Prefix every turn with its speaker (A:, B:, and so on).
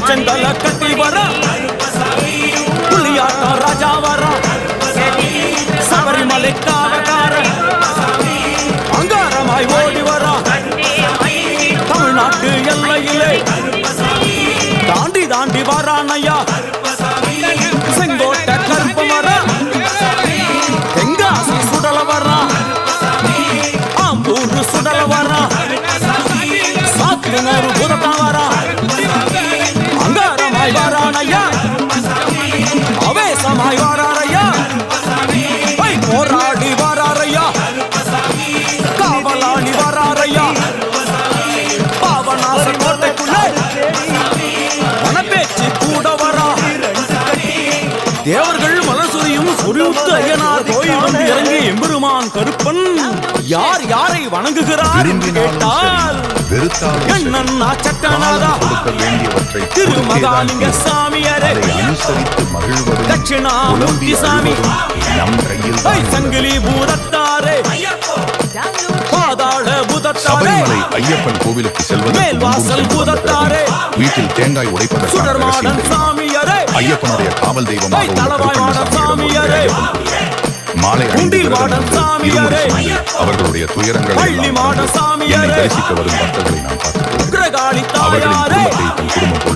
A: செந்தல கட்டி வர புலியாட்ட ராஜா வர சபரிமலை காவக்கார அங்காரமாய் ஓடி வர தமிழ்நாட்டு எல்லையிலே தாண்டி தாண்டி வரானையா செங்கோட்டை கருப்பு வர தெங்காசி சுடல வர ஆம்பூர் சுடல வர சாத்தினூர் புதத்தா வர அங்காரமாய் வரானையா அவேசமாய் வராரையா போராடி வராரையா காவலாளி வராரையா பாவநாச கோட்டைக்குள்ளே மனப்பேச்சு கூட வரா தேவர்கள் மலசுரியும் சொரிவுத்து ஐயனார் கோயிலும் இறங்கி எம்பெருமான் கருப்பன் யார் யாரை வணங்குகிறார் கேட்டால் என்னன்னா சட்டநாதா திருமகாலிங்க சாமியாரே தட்சிணாமூர்த்தி சாமி சங்கிலி பூதத்தாரே பாதாள பூதத்தாரே
B: ஐயப்பன் கோவிலுக்கு செல்வது
A: மேல்வாசல் பூதத்தாரே
B: வீட்டில் தேங்காய் உடைப்பதற்காக
A: சுடர்மாடன் சாமியாரே
B: ஐயப்பனுடைய காவல் தெய்வமாக
A: தலவாய்மாடன் சாமியாரே
B: மாலை
A: குண்டில்வாடன் சாமியாரே
B: அவர்களுடைய துயரங்களை
A: பள்ளிமாடன் சாமியாரே
B: தரிசிக்க வரும் பக்தர்களை நாம் பார்க்கிறோம்.
A: உக்ரகாளி
B: அவர்களின்
A: தாயாரே
B: குடும்பத்தை தன் குடும்பம்